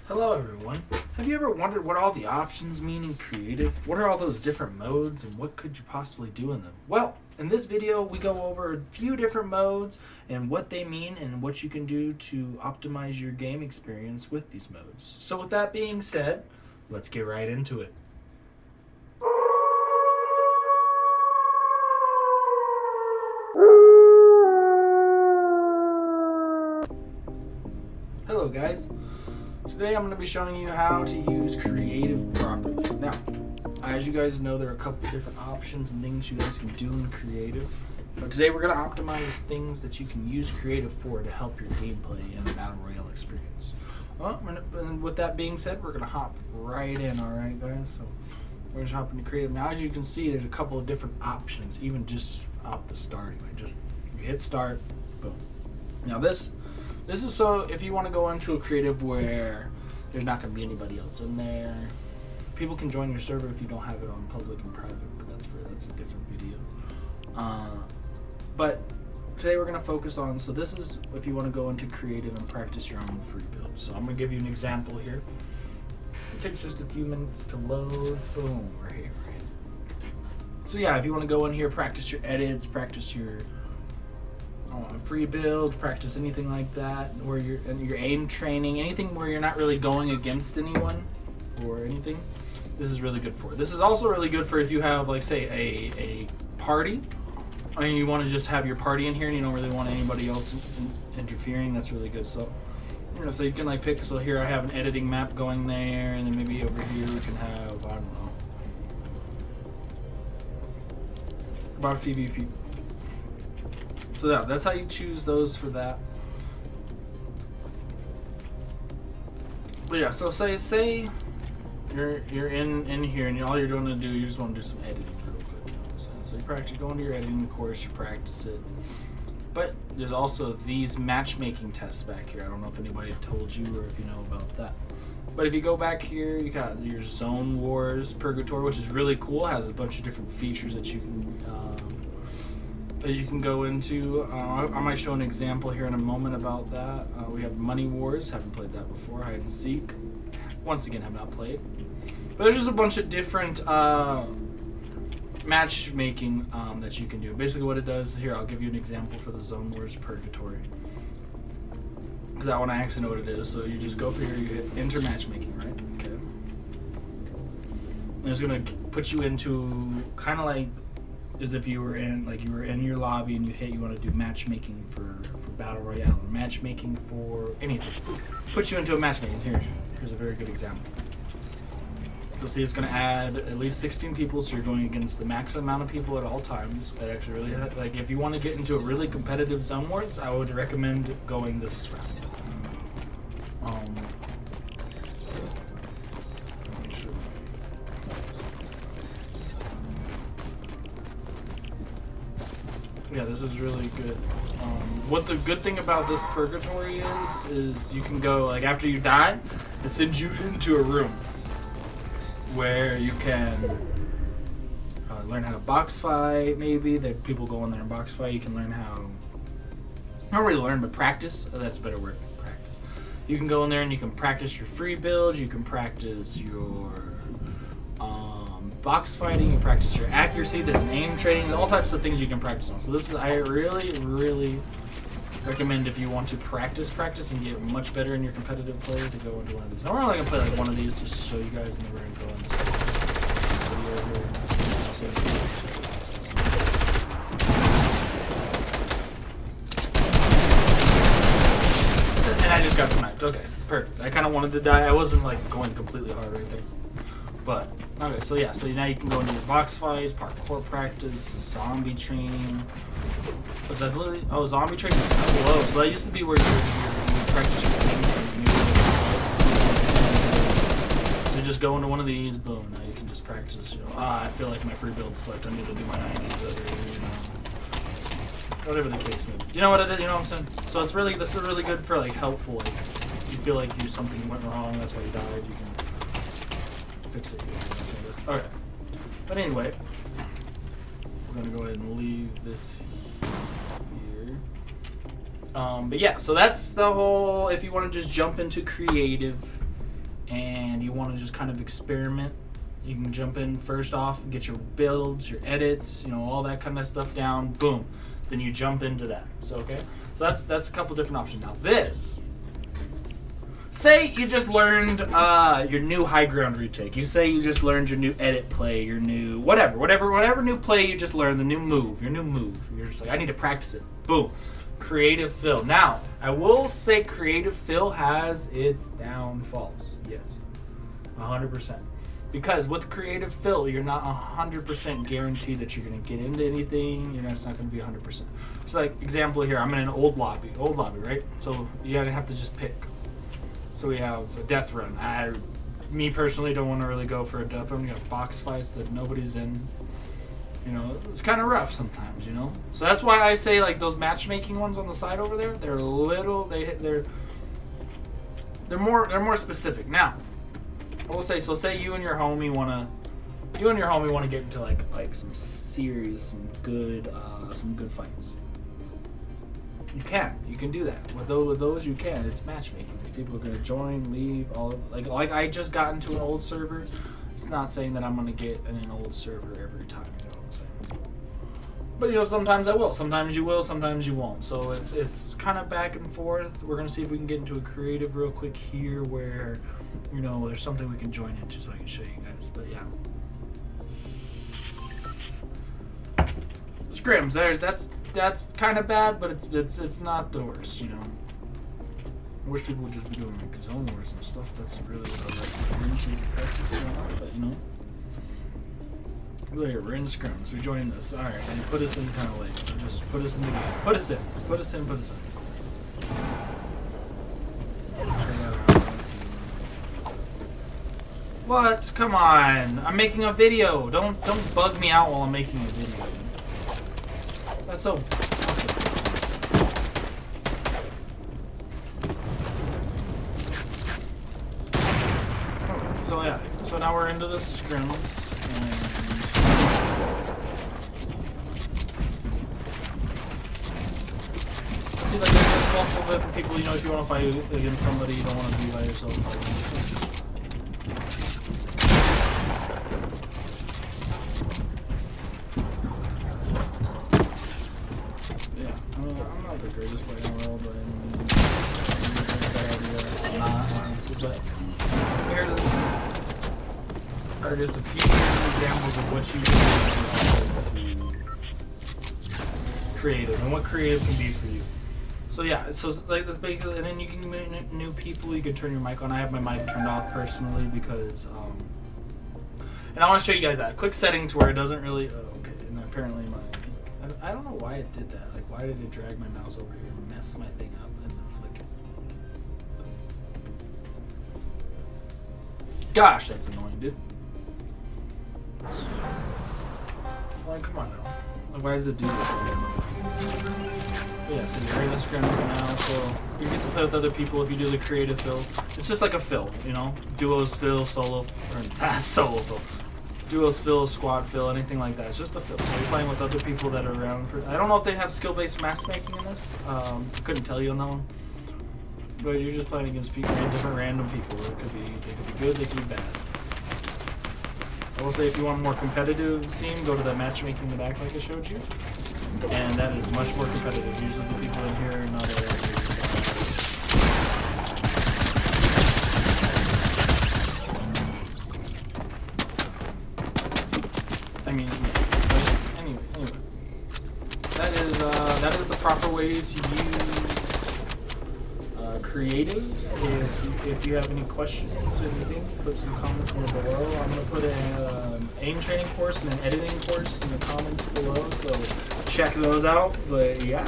Hello everyone. Have you ever wondered what all the options mean in creative? What are all those different modes and what could you possibly do in them? Well, in this video we go over a few different modes and what they mean and what you can do to optimize your game experience with these modes. So with that being said, let's get right into it. Hello guys. Today I'm going to be showing you how to use creative properly. Now, as you guys know, there are a couple of different options and things you guys can do in creative. But today we're going to optimize things that you can use creative for to help your gameplay and the Battle Royale experience. Well, and with that being said, we're going to hop right in, alright guys? So we're going to hop into creative. Now as you can see, there's a couple of different options, even just off the starting. Just you hit start, boom. Now this is so if you want to go into a creative where there's not going to be anybody else in there. People can join your server if you don't have it on public and private, but that's a different video. But today we're going to focus on, so this is if you want to go into creative and practice your own free builds. So I'm going to give you an example here. It takes just a few minutes to load. Boom, we're here. So yeah, if you want to go in here, practice your edits, practice your free builds, practice anything like that, where you're aim training, anything where you're not really going against anyone or anything, this is really good for. This is also really good for if you have, like, say, a party, and you want to just have your party in here and you don't really want anybody else interfering. That's really good. So, so you can like pick, so here I have an editing map going there, and then maybe over here we can have, I don't know, about PvP. So yeah, that's how you choose those for that. But yeah, so say you're in here and all you're going to do, you just want to do some editing real quick. So you practice, go into your editing course, you practice it. But there's also these matchmaking tests back here. I don't know if anybody told you or if you know about that. But if you go back here, you got your Zone Wars Purgatory, which is really cool. It has a bunch of different features that you can go into. I might show an example here in a moment about that. We have Money Wars, haven't played that before. Hide and Seek, once again have not played. But there's just a bunch of different matchmaking that you can do. Basically what it does, here I'll give you an example for the Zone Wars Purgatory. Because that one I actually know what it is. So you just go up here, you hit enter matchmaking, right? Okay. And it's going to put you into kind of like as if you were in your lobby and you want to do matchmaking for Battle Royale or matchmaking for anything. Put you into a matchmaking. Here's a very good example. You'll see it's going to add at least 16 people, so you're going against the maximum amount of people at all times. That actually really, like, if you want to get into a really competitive Zone Wars, I would recommend going this route. Yeah, this is really good. What the good thing about this Purgatory is you can go, like, after you die, it sends you into a room where you can learn how to box fight, maybe. That people go in there and box fight. You can learn how, not really learn, but practice. Oh, that's a better word, practice. You can go in there and you can practice your free builds. You can practice your box fighting, you practice your accuracy, there's an aim training, all types of things you can practice on. So this is, I really recommend if you want to practice and get much better in your competitive play to go into one of these. Now we're only going to play like one of these just to show you guys, and then we're going to go into video here. And I just got sniped. Okay, perfect. I kind of wanted to die. I wasn't like going completely hard or anything. But, okay, so yeah, so now you can go into your box fights, parkour practice, zombie training. Was that literally? Oh, zombie training is kind of low. So that used to be where you practice your aim training. So you just go into one of these, boom, now you can just practice, I feel like my free build sucked, I need to do my 90s better, whatever the case may be. You know what it is, you know what I'm saying? So this is really good for, like, helpful, like, you feel like something went wrong, that's why you died, you can fix it. Okay. But anyway, we're gonna go ahead and leave this here. But yeah, so that's the whole, if you want to just jump into creative and you want to just kind of experiment, you can jump in first off and get your builds, your edits, all that kind of stuff down. Boom. Then you jump into that. So okay. So that's a couple different options. Now this. Say you just learned your new high ground retake. You say you just learned your new edit play, your new whatever new play you just learned, the new move, your new move. You're just like, I need to practice it. Boom. Creative fill. Now, I will say creative fill has its downfalls. Yes. 100%. Because with creative fill, you're not 100% guaranteed that you're going to get into anything. It's not going to be 100%. So like example here, I'm in an old lobby, right? So you gotta have to just pick. So we have a death run. Me personally don't want to really go for a death run. You got box fights that nobody's in. It's kind of rough sometimes. So that's why I say like those matchmaking ones on the side over there. They're little. They're more specific. Now, I will say. So say you and your homie wanna get into like some serious, some good fights. You can do that. With those you can. It's matchmaking. People are gonna join, leave, all of, like I just got into an old server. It's not saying that I'm gonna get in an old server every time, you know what I'm saying? But sometimes I will. Sometimes you will, sometimes you won't. So it's kind of back and forth. We're gonna see if we can get into a creative real quick here where there's something we can join into so I can show you guys. But yeah. Scrims, that's kind of bad, but it's not the worst, I wish people would just be doing like zone wars and stuff. That's really what I like to get into to practice and all, but we're in scrims. We're joining this. Alright, and put us in kind of late. So just put us in the game. Put us in. What? Come on. I'm making a video. Don't bug me out while I'm making a video. That's so So yeah, so now we're into the scrims. See, like there's multiple different people. If you want to fight against somebody, you don't want to be by yourself. I'm not the greatest player in the world, but here are just a few examples of what you can do to creative and what creative can be for you. So yeah, so like that's basically, and then you can meet new people. You can turn your mic on. I have my mic turned off personally because and I want to show you guys that quick setting to where it doesn't really. Okay, and apparently I don't know why it did that. Like, why did it drag my mouse over here and mess my thing up and then flick it? Gosh, that's annoying, dude. Like, come on now. Like, why does it do this? Yeah, so you're in the scrims now, so you get to play with other people if you do the creative fill. It's just like a fill, Duos fill, solo fill. Duos fill, squad fill, anything like that. It's just a fill. So you're playing with other people that are around. I don't know if they have skill-based matchmaking in this. Couldn't tell you on that one. But you're just playing against people, different random people. They could be good, they could be bad. I will say if you want a more competitive scene, go to the matchmaking in the back like I showed you. And that is much more competitive. Usually the people in here are not anyway. That is the proper way to use creative. If you have any questions or anything, put some comments in below. I'm going to put an aim training course and an editing course in the comments below, so check those out. But yeah.